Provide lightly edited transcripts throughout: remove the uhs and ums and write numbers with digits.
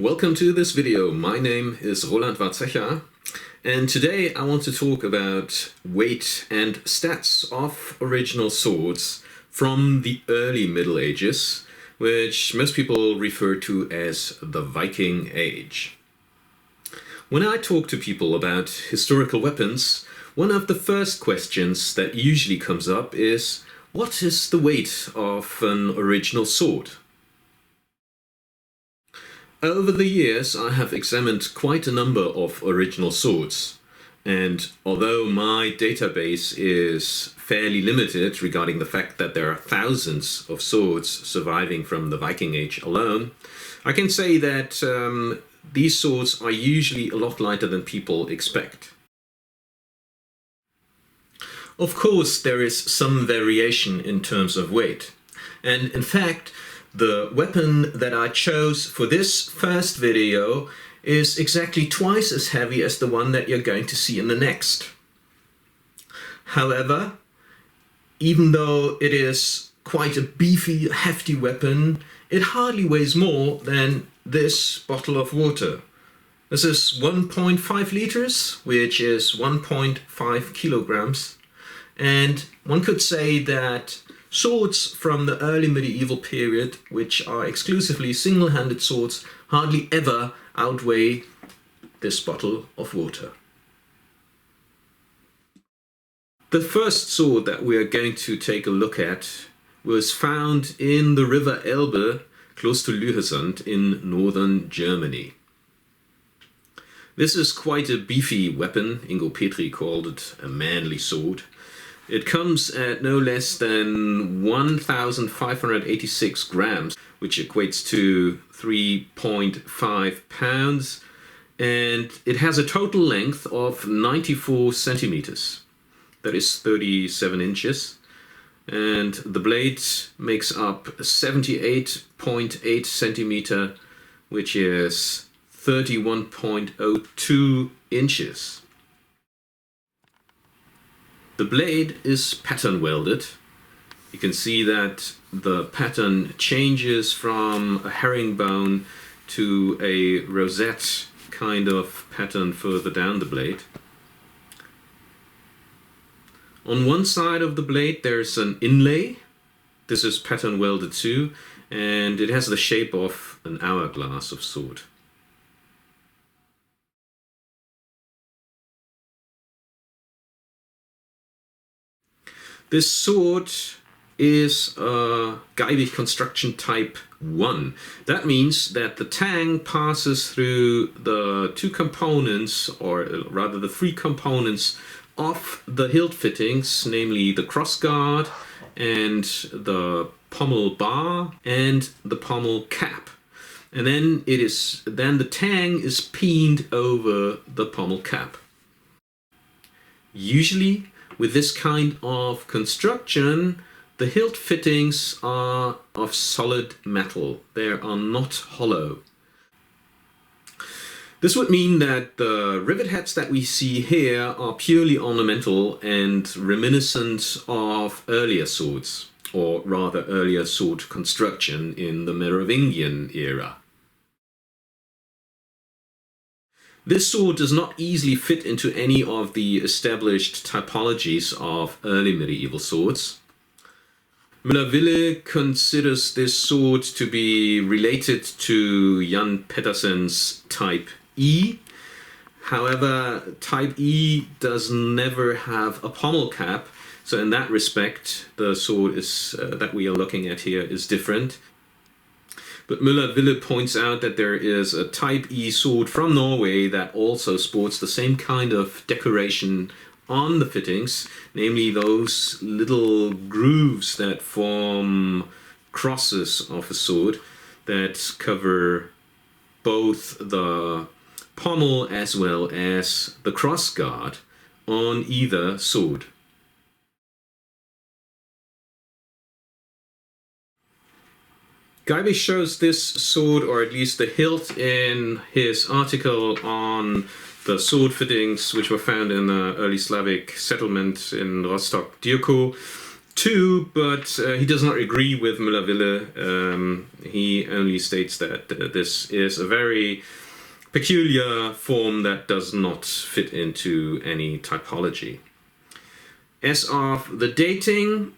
Welcome to this video. My name is Roland Warzecha, and today I want to talk about weight and stats of original swords from the early Middle Ages, which most people refer to as the Viking Age. When I talk to people about historical weapons, one of the first questions that usually comes up is, what is the weight of an original sword? Over the years, I have examined quite a number of original swords, and although my database is fairly limited regarding the fact that there are thousands of swords surviving from the Viking Age alone, I can say that these swords are usually a lot lighter than people expect. Of course, there is some variation in terms of weight, and in fact, the weapon that I chose for this first video is exactly twice as heavy as the one that you're going to see in the next. However, even though it is quite a beefy, hefty weapon, it hardly weighs more than this bottle of water. This is 1.5 liters, which is 1.5 kilograms. And one could say that swords from the early medieval period, which are exclusively single-handed swords, hardly ever outweigh this bottle of water. The first sword that we are going to take a look at was found in the river Elbe, close to Lühesund in northern Germany. This is quite a beefy weapon. Ingo Petri called it a manly sword. It comes at no less than 1,586 grams, which equates to 3.5 pounds, and it has a total length of 94 centimeters. That is 37 inches. And the blade makes up 78.8 centimeter, which is 31.02 inches. The blade is pattern welded. You can see that the pattern changes from a herringbone to a rosette kind of pattern further down the blade. On one side of the blade there's an inlay. This is pattern welded too, and it has the shape of an hourglass of sword. This sword is a Geibig construction type 1. That means that the tang passes through the two components, or rather the three components of the hilt fittings, namely the crossguard and the pommel bar and the pommel cap. And then the tang is peened over the pommel cap. Usually, with this kind of construction, the hilt fittings are of solid metal. They are not hollow. This would mean that the rivet heads that we see here are purely ornamental and reminiscent of earlier swords, or rather earlier sword construction in the Merovingian era. This sword does not easily fit into any of the established typologies of early medieval swords. Müller-Wille considers this sword to be related to Jan Pettersen's Type E. However, Type E does never have a pommel cap, so in that respect the sword that we are looking at here is different. But Müller-Wille points out that there is a Type E sword from Norway that also sports the same kind of decoration on the fittings, namely those little grooves that form crosses of a sword that cover both the pommel as well as the crossguard on either sword. Geibig shows this sword, or at least the hilt, in his article on the sword fittings which were found in an early Slavic settlement in Rostock, Dirko. too, but he does not agree with Müller-Wille. He only states that this is a very peculiar form that does not fit into any typology. As of the dating,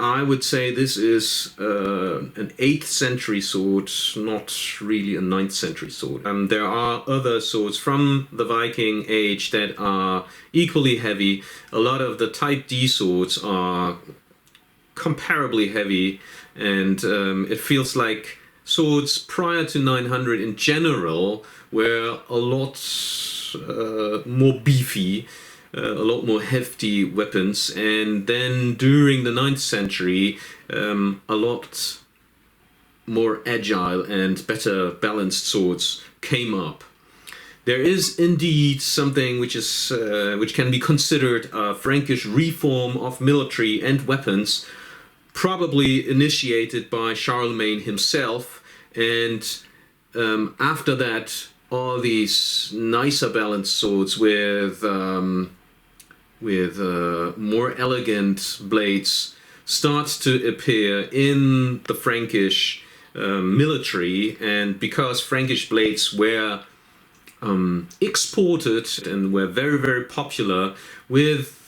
I would say this is an 8th century sword, not really a 9th century sword. There are other swords from the Viking age that are equally heavy. A lot of the Type D swords are comparably heavy, and it feels like swords prior to 900 in general were a lot more beefy, a lot more hefty weapons, and then during the 9th century a lot more agile and better balanced swords came up. There is indeed something which can be considered a Frankish reform of military and weapons, probably initiated by Charlemagne himself, and after that all these nicer balanced swords with more elegant blades start to appear in the Frankish military, and because Frankish blades were exported and were very, very popular with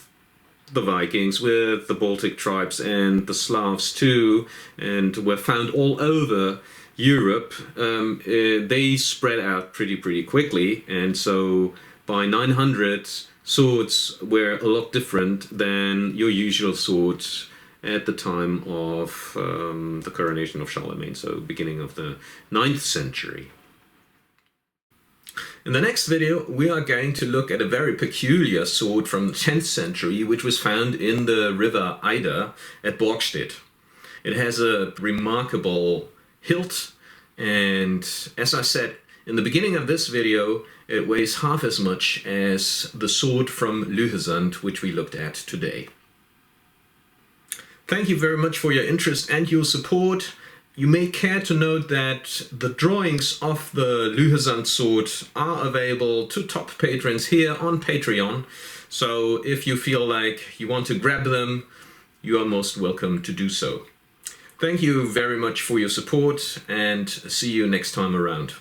the Vikings, with the Baltic tribes and the Slavs too, and were found all over Europe, they spread out pretty quickly, and so by 900 swords were a lot different than your usual swords at the time of the coronation of Charlemagne, so beginning of the 9th century. In the next video, we are going to look at a very peculiar sword from the 10th century, which was found in the river Eider at Borgstedt. It has a remarkable hilt, and as I said in the beginning of this video, it weighs half as much as the sword from Lühesand, which we looked at today. Thank you very much for your interest and your support. You may care to note that the drawings of the Lühesand sword are available to top patrons here on Patreon. So if you feel like you want to grab them, you are most welcome to do so. Thank you very much for your support, and see you next time around.